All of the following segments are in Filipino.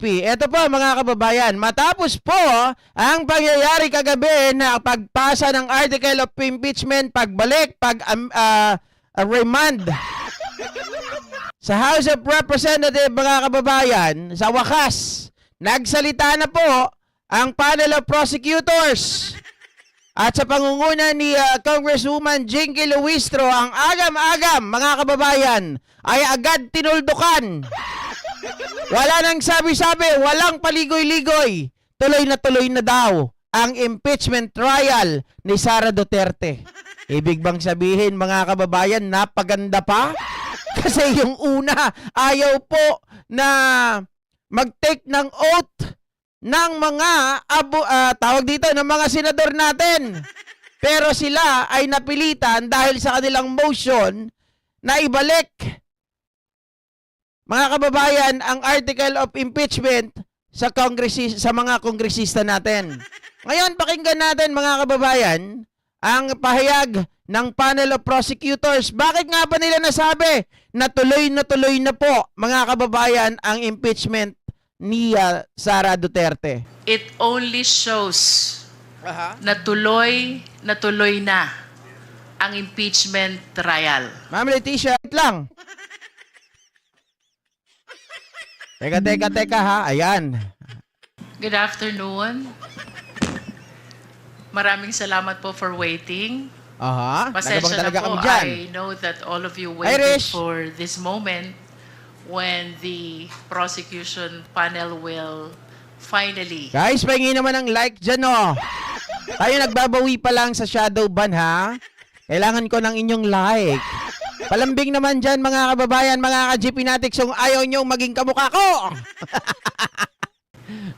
PNP. Ito po mga kababayan, matapos po ang pangyayari kagabi na pagpasa ng article of impeachment, pagbalik, remand sa House of Representatives mga kababayan, sa wakas, nagsalita na po ang panel of prosecutors. At sa pangunguna ni Congresswoman Jinky Luistro, ang agam-agam mga kababayan ay agad tinuldukan. Wala nang sabi-sabi, walang paligoy-ligoy. Tuloy na daw ang impeachment trial ni Sara Duterte. Ibig bang sabihin mga kababayan, napaganda pa? Kasi yung una, ayaw po na mag-take ng oath ng mga tawag dito ng mga senador natin. Pero sila ay napilitan dahil sa kanilang motion na ibalik mga kababayan ang article of impeachment sa mga kongresista natin. Ngayon pakinggan natin mga kababayan ang pahayag ng panel of prosecutors. Bakit nga ba nila nasabi na tuloy na po mga kababayan ang impeachment ni Sara Duterte? It only shows na tuloy na ang impeachment trial. Ma'am Leticia, wait lang. Teka ha, ayan. Good afternoon. Maraming salamat po for waiting. Pasensya na talaga po, kami dyan. I know that all of you waited for this moment when the prosecution panel will finally... Guys, pahingi naman ng like dyan, oh. Tayo nagbabawi pa lang sa shadow ban, ha? Kailangan ko ng inyong like. Palambing naman dyan, mga kababayan, mga ka-GPnatics, kung ayaw nyong maging kamukha ko.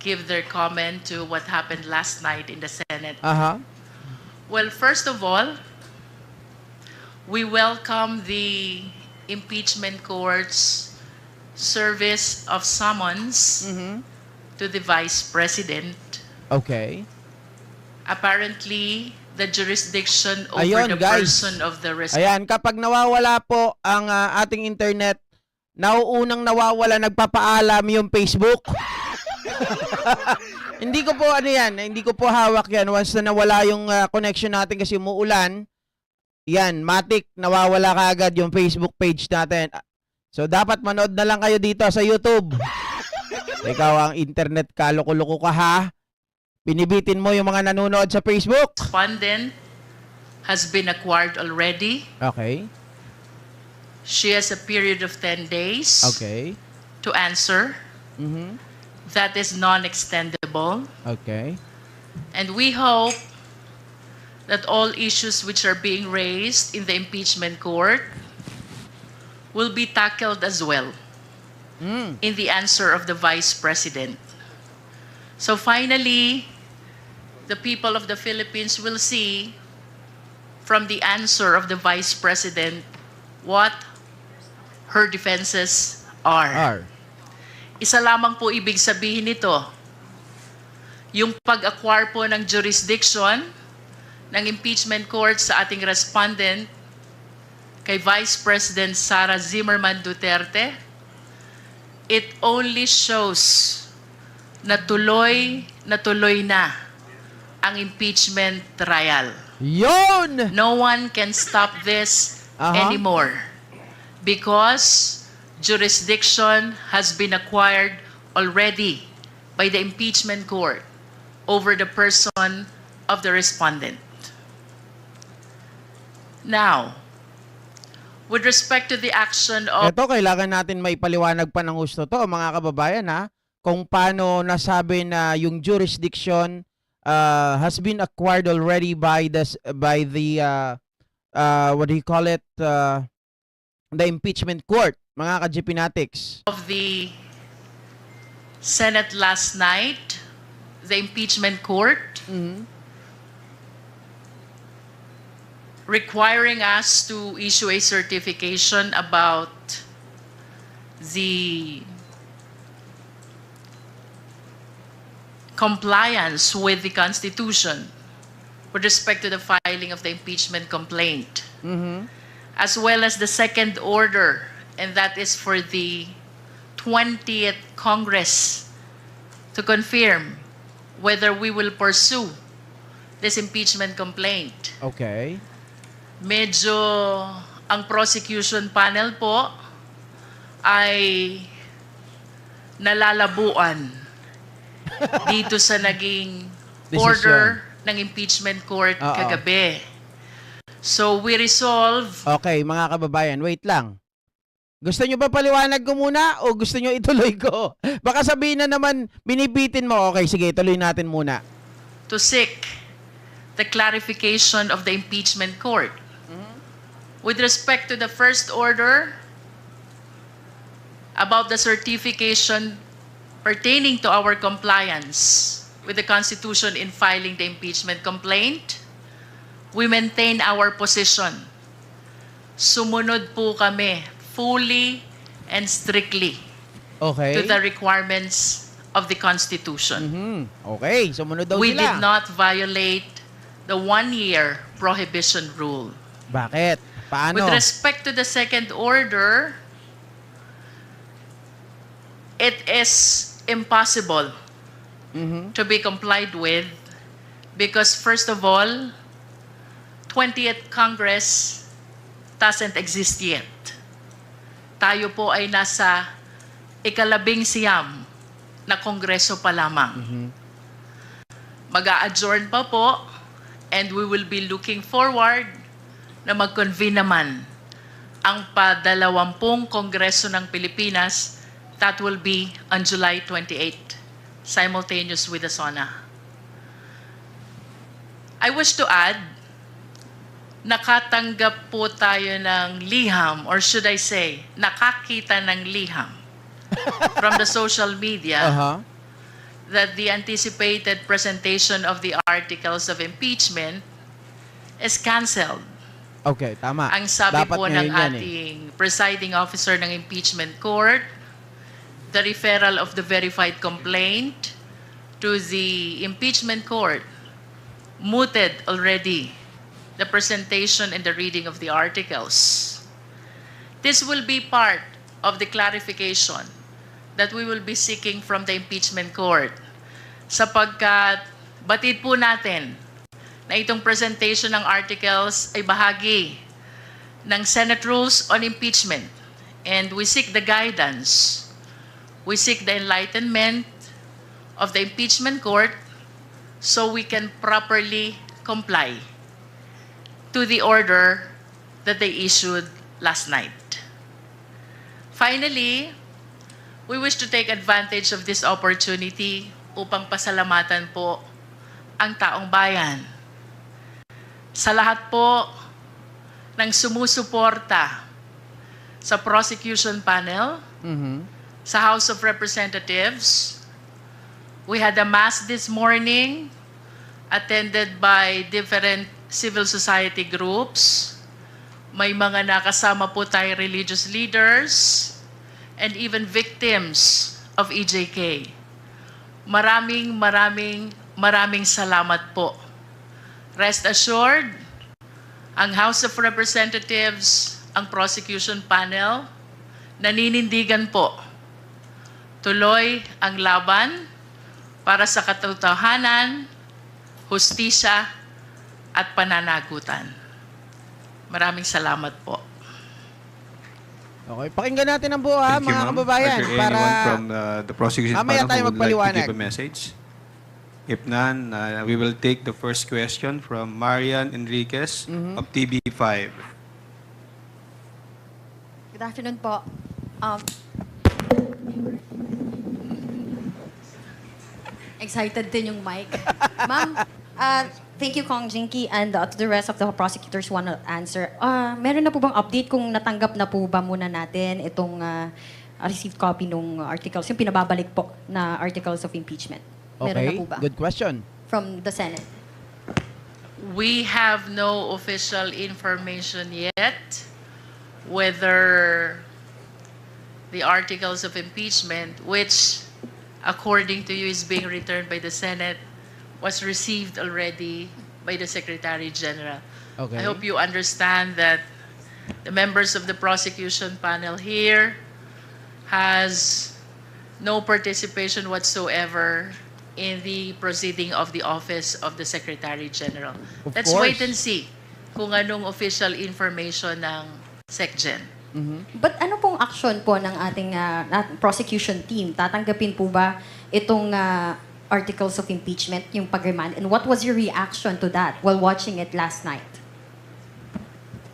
Give their comment to what happened last night in the Senate. Well, first of all, we welcome the impeachment court's service of summons to the Vice President. Okay. Apparently, the jurisdiction over the person of the respondent. Ayan, kapag nawawala po ang ating internet, nauunang nawawala, nagpapaalam yung Facebook. Hindi ko po hindi ko po hawak yan. Once na nawala yung connection natin kasi umuulan, yan, matik, nawawala kaagad yung Facebook page natin. So, dapat manood na lang kayo dito sa YouTube. Ikaw ang internet ka, loko-loko ka ha. Binibitin mo yung mga nanonood sa Facebook. Respondent has been acquired already. Okay. She has a period of 10 days to answer. That is non-extendable. Okay. And we hope that all issues which are being raised in the impeachment court will be tackled as well in the answer of the Vice President. So finally, the people of the Philippines will see from the answer of the Vice President what her defenses are. Isa lamang po ibig sabihin nito, yung pag-acquire po ng jurisdiction ng impeachment court sa ating respondent kay Vice President Sara Zimmerman Duterte, it only shows na tuloy na ang impeachment trial. Yon! No one can stop this anymore because jurisdiction has been acquired already by the impeachment court over the person of the respondent. Now, with respect to the action of... Ito, kailangan natin may paliwanag pa ng gusto to, mga kababayan, ha? Kung paano nasabi na yung jurisdiction has been acquired already by the what do you call it, the impeachment court, mga ka-GPnatics. Of the Senate last night, the impeachment court requiring us to issue a certification about the compliance with the Constitution with respect to the filing of the impeachment complaint, as well as the second order, and that is for the 20th Congress to confirm whether we will pursue this impeachment complaint. Okay. Medyo ang prosecution panel po ay nalalabuan dito sa naging order ng impeachment court Oo. kagabi. So we resolve, Okay, mga kababayan, wait lang. Gusto nyo ba paliwanag ko muna o gusto nyo ituloy ko? Baka sabihin na naman, binibitin mo. Okay, sige, ituloy natin muna. to seek the clarification of the impeachment court. With respect to the first order about the certification pertaining to our compliance with the Constitution in filing the impeachment complaint, we maintain our position. Sumunod po kami fully and strictly Okay. to the requirements of the Constitution. Okay, sumunod daw We sila. did not violate the one-year prohibition rule. Bakit? Paano? With respect to the second order, it is impossible to be complied with because, first of all, 20th Congress doesn't exist yet. Tayo po ay nasa ika-labing-siyam na kongreso pa lamang. Mag-a-adjourn pa po and we will be looking forward na mag-convene naman ang pa-20 Kongreso ng Pilipinas. That will be on July 28, simultaneous with the SONA. I wish to add, nakatanggap po tayo ng liham, or should I say, nakakita ng liham from the social media Aha. that the anticipated presentation of the articles of impeachment is canceled. Okay, tama. Ang sabi Dapat po ng ngayon yan eh. ating presiding officer ng impeachment court, the referral of the verified complaint to the impeachment court mooted already the presentation and the reading of the articles. This will be part of the clarification that we will be seeking from the impeachment court sapagkat batid po natin na itong presentation ng articles ay bahagi ng Senate Rules on Impeachment. And we seek the guidance, we seek the enlightenment of the impeachment court so we can properly comply to the order that they issued last night. Finally, we wish to take advantage of this opportunity upang pasalamatan po ang taong bayan. Sa lahat po ng sumusuporta sa prosecution panel, sa House of Representatives, we had a mass this morning attended by different civil society groups. May mga nakasama po tayo religious leaders and even victims of EJK. Maraming salamat po. Rest assured, ang House of Representatives, ang prosecution panel, naninindigan po. Tuloy ang laban para sa katotohanan, hustisya, at pananagutan. Maraming salamat po. Okay, pakinggan natin ang buo ha, Thank you, mga ma'am. kababayan. Are there Para anyone from the prosecution Mamaya panel tayo who would like to magpaliwanag. give a message? If none, we will take the first question from Marian Enriquez of TV5. Good afternoon po. Excited din yung mic. Ma'am, thank you, Kong Jinky, and to the rest of the prosecutors want to answer. Meron na po bang update kung natanggap na po ba muna natin itong received copy ng articles, yung pinababalik po na articles of impeachment? Meron na okay, po ba? good question. From the Senate. We have no official information yet whether the articles of impeachment, which according to you is being returned by the Senate, was received already by the Secretary General. Okay. I hope you understand that the members of the prosecution panel here has no participation whatsoever in the proceeding of the Office of the Secretary General. Of Let's wait course. and see kung anong official information ng SecGen. But ano pong action po ng ating prosecution team? Tatanggapin po ba itong articles of impeachment, yung pag-remand? And what was your reaction to that while watching it last night?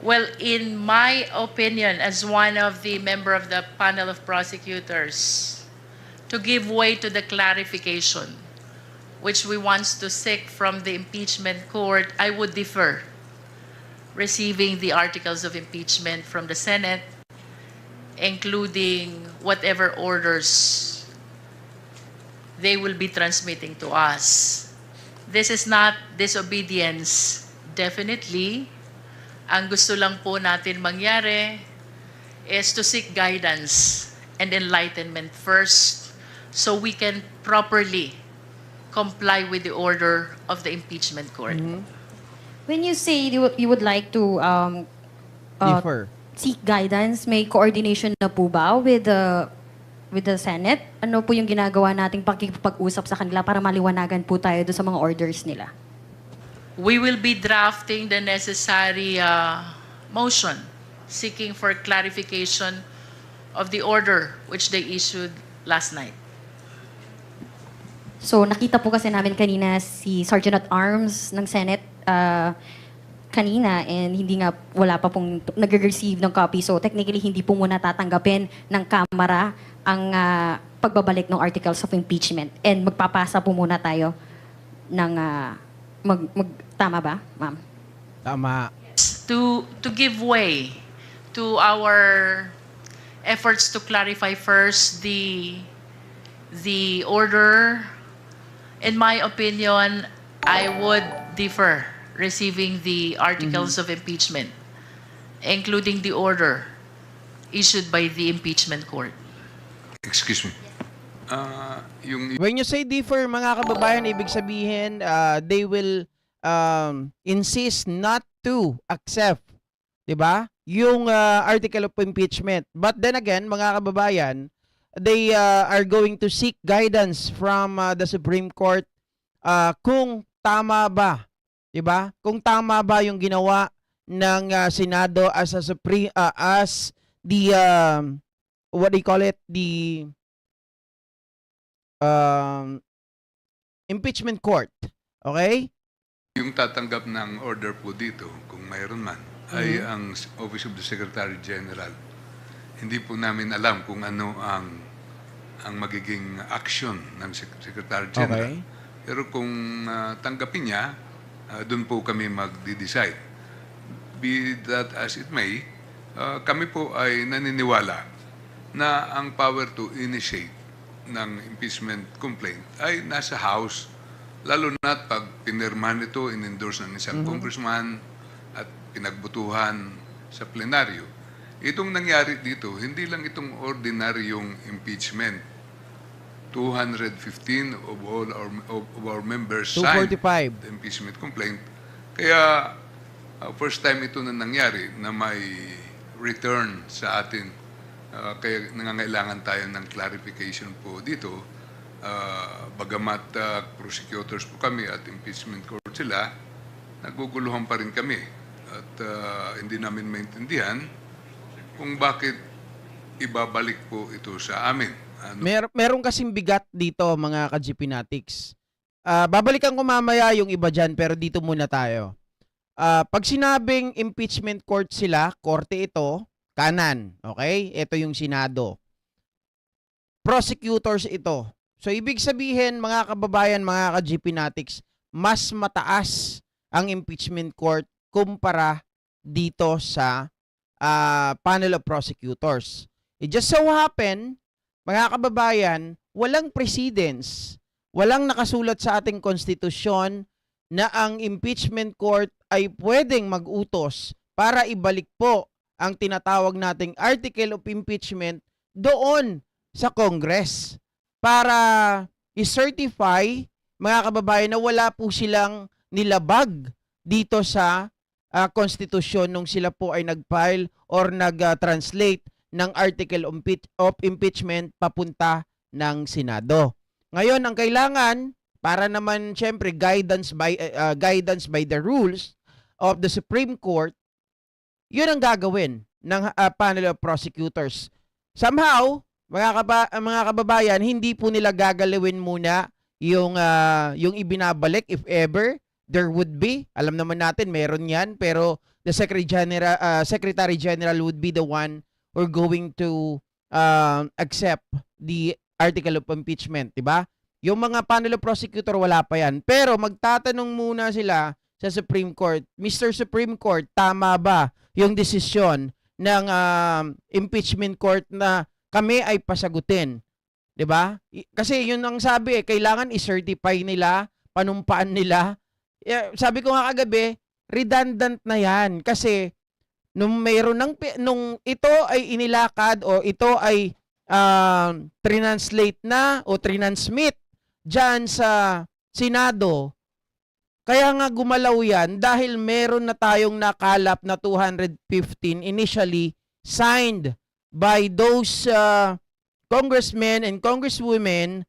Well, in my opinion, as one of the member of the panel of prosecutors, to give way to the clarification which we want to seek from the impeachment court, I would defer receiving the articles of impeachment from the Senate, including whatever orders they will be transmitting to us. This is not disobedience, definitely. Ang gusto lang po natin mangyari is to seek guidance and enlightenment first so we can properly comply with the order of the impeachment court. When you say you would like to Differ. seek guidance, may coordination na po ba with the Senate? Ano po yung ginagawa nating pakikipag-usap sa kanila para maliwanagan po tayo doon sa mga orders nila? We will be drafting the necessary motion seeking for clarification of the order which they issued last night. So nakita po kasi namin kanina si Sergeant at Arms ng Senate kanina and hindi nga wala pa pong nag-receive ng copy. So technically hindi po muna tatanggapin ng Kamara ang pagbabalik ng articles of impeachment and magpapasa po muna tayo ng tama ba, ma'am? Tama. To give way to our efforts to clarify first the order, in my opinion, I would defer receiving the articles of impeachment, including the order issued by the impeachment court. Excuse me. Yung When you say differ, mga kababayan, ibig sabihin, they will insist not to accept, di ba, yung article of impeachment. But then again, mga kababayan, they are going to seek guidance from the Supreme Court kung tama ba, 'di ba? Kung tama ba yung ginawa ng Senado as a as the what do you call it? The impeachment court. Okay? yung tatanggap ng order po dito, kung mayroon man, ay ang Office of the Secretary General. Hindi po namin alam kung ano ang magiging action ng Secretary General. Okay. Pero kung tanggapin niya, doon po kami magdi-decide. Be that as it may, kami po ay naniniwala na ang power to initiate ng impeachment complaint ay nasa House, lalo na pag pinirmahan ito, in-endorse ng isang congressman at pinagbutuhan sa plenaryo. Itong nangyari dito, hindi lang itong ordinaryong impeachment. 215 of our members signed 245. the impeachment complaint. Kaya first time ito na nangyari na may return sa atin. Kaya nangangailangan tayo ng clarification po dito. Bagamat prosecutors po kami at impeachment court sila, naguguluhan pa rin kami. At hindi namin maintindihan kung bakit ibabalik po ito sa amin. Meron kasing bigat dito, mga ka-GP Natics. Babalikan ko mamaya yung iba dyan, pero dito muna tayo. Pag sinabing impeachment court sila, korte ito, kanan. Okay? Ito yung Senado. Prosecutors ito. So, ibig sabihin, mga kababayan, mga ka-GP Natics, mas mataas ang impeachment court kumpara dito sa panel of prosecutors. It just so happen, mga kababayan, walang precedence, walang nakasulat sa ating konstitusyon na ang impeachment court ay pwedeng mag-utos para ibalik po ang tinatawag nating article of impeachment doon sa Congress para i-certify, mga kababayan, na wala po silang nilabag dito sa konstitusyon nung sila po ay nag-file or nag-translate ng article of impeachment papunta ng Senado. Ngayon, ang kailangan, para naman syempre guidance by the rules of the Supreme Court, yun ang gagawin ng panel of prosecutors. Somehow, mga kababayan, hindi po nila gagalawin muna yung ibinabalik if ever there would be. Alam naman natin meron yan, pero the Secretary General would be the one who are going to accept the article of impeachment, 'di ba? Yung mga panel of prosecutor wala pa yan. Pero magtatanong muna sila sa Supreme Court, Mr. Supreme Court, tama ba yung desisyon ng impeachment court na kami ay pasagutin? 'Di ba? Kasi yun ang sabi kailangan i-certify nila, panumpaan nila. Sabi ko nga kagabi, redundant na 'yan kasi nung ito ay inilakad o ito ay trinanslate na o trinansmit diyan sa Senado. Kaya nga gumalaw 'yan dahil meron na tayong nakalap na 215 initially signed by those congressmen and congresswomen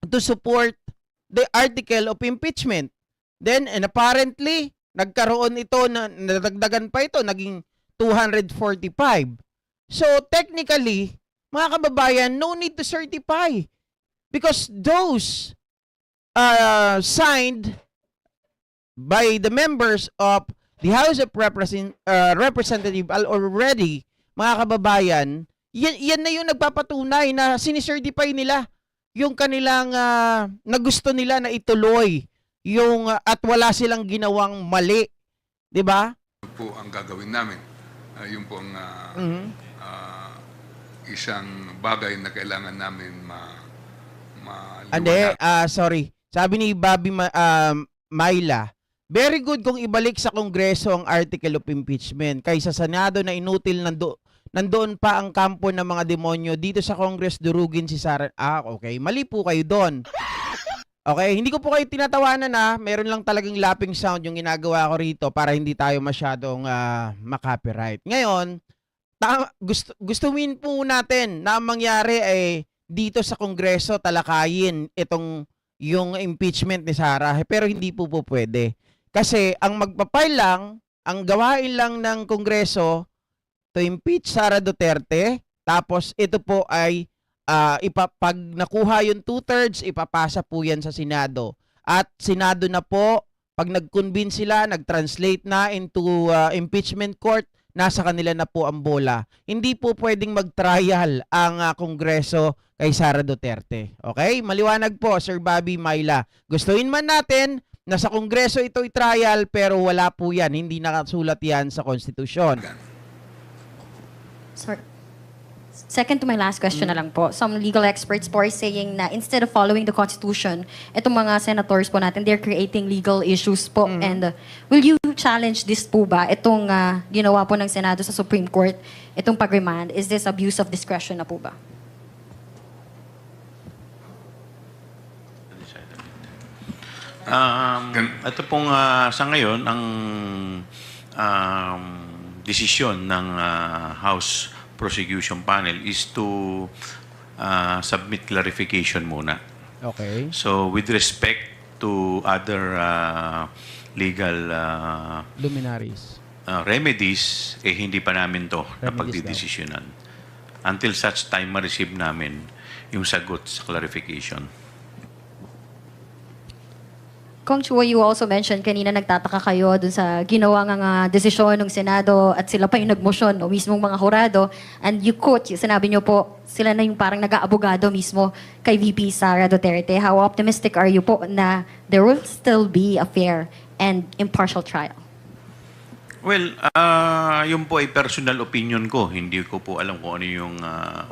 to support the article of impeachment. Then, and apparently, nagkaroon ito, nadagdagan pa ito, naging 245. So, technically, mga kababayan, no need to certify. Because those signed by the members of the House of Representatives already, mga kababayan, yan na yung nagpapatunay na sinicertify nila yung kanilang na gusto nila na ituloy yung at wala silang ginawang mali, 'di ba? Po ang gagawin namin. Yun po ang isang bagay na kailangan namin Ande, sorry. Sabi ni Bobby Myla, very good kung ibalik sa Kongreso ang article of impeachment kaysa sa Senado na inutil nandoon pa ang kampo ng mga demonyo dito sa Congress durugin si Sara. Okay. Mali po kayo doon. Okay, hindi ko po kayo tinatawanan meron lang talagang lapping sound yung ginagawa ko rito para hindi tayo masyadong makopyright. Ngayon, gustuin po natin na ang mangyari ay dito sa Kongreso talakayin yung impeachment ni Sara, pero hindi po pwede. Kasi ang magpapile lang, ang gawain lang ng Kongreso to impeach Sara Duterte, tapos ito po ay pag nakuha yung 2/3, ipapasa po yan sa Senado. At Senado na po, pag nag-convince sila, nag-translate na into impeachment court, nasa kanila na po ang bola. Hindi po pwedeng mag-trial ang Kongreso kay Sara Duterte. Okay? Maliwanag po, Sir Bobby Myla. Gustuin man natin na sa Kongreso ito i-trial, pero wala po yan. Hindi nakasulat yan sa konstitusyon. Sorry. Second to my last question na lang po. Some legal experts po are saying na instead of following the Constitution, itong mga senators po natin, they're creating legal issues po. And will you challenge this po ba? Itong ginawa po ng Senado sa Supreme Court, itong pag-remand, is this abuse of discretion na po ba? Ito pong sa ngayon, ang desisyon ng House Prosecution Panel is to submit clarification muna. Okay. So with respect to other legal Luminaries. remedies, hindi pa namin to Remedies napagdidesisyonan. Until such time ma-receive namin yung sagot sa clarification. Kong Chua, you also mentioned kanina nagtataka kayo dun sa ginawa nga desisyon ng Senado at sila pa yung nagmosyon o mismong mga hurado. And you quote, sinabi nyo po, sila na yung parang nag-aabogado mismo kay VP Sara Duterte. How optimistic are you po na there will still be a fair and impartial trial? Well, yun po ay personal opinion ko. Hindi ko po alam kung ano yung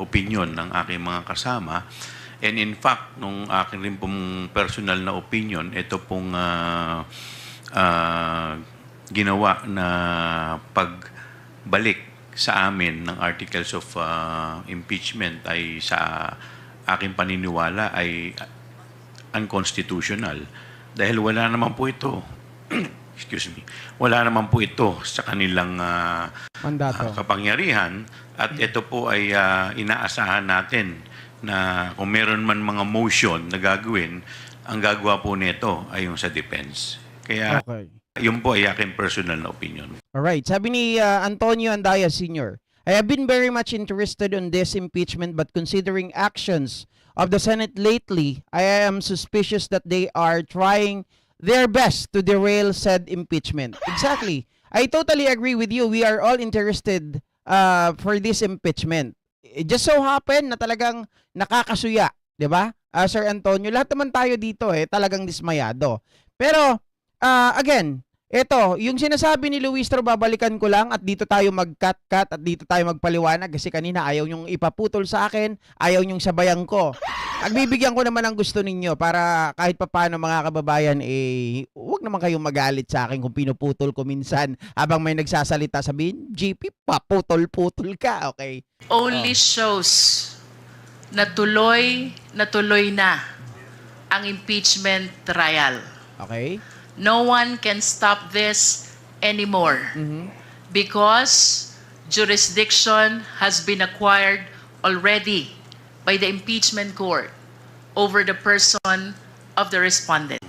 opinion ng aking mga kasama. And in fact, nung akin rin pong personal na opinion, ito pong ginawa na pagbalik sa amin ng articles of impeachment ay sa aking paniniwala ay unconstitutional. Dahil wala naman po ito, excuse me, wala naman po ito sa kanilang Mandato. kapangyarihan at ito po ay inaasahan natin na kung meron man mga motion na gagawin, ang gagawa po nito ay yung sa defense. Kaya Okay. yun po ay aking personal na opinion. Alright, sabi ni Antonio Andaya Sr., I have been very much interested on this impeachment but considering actions of the Senate lately, I am suspicious that they are trying their best to derail said impeachment. Exactly. I totally agree with you. We are all interested for this impeachment. It just so happen na talagang nakakasuya, 'di ba? Sir Antonio, lahat naman tayo dito talagang dismayado. Pero again, ito, yung sinasabi ni Luis Tro, babalikan ko lang at dito tayo mag-cut-cut at dito tayo magpaliwanag kasi kanina ayaw nyong ipaputol sa akin, ayaw nyong sabayan ko. Pagbibigyan ko naman ang gusto ninyo para kahit papaano mga kababayan, huwag naman kayong magalit sa akin kung pinuputol ko minsan habang may nagsasalita, sabihin, GP, paputol-putol ka, okay? Only shows na tuloy na ang impeachment trial. Okay? No one can stop this anymore because jurisdiction has been acquired already by the impeachment court over the person of the respondent.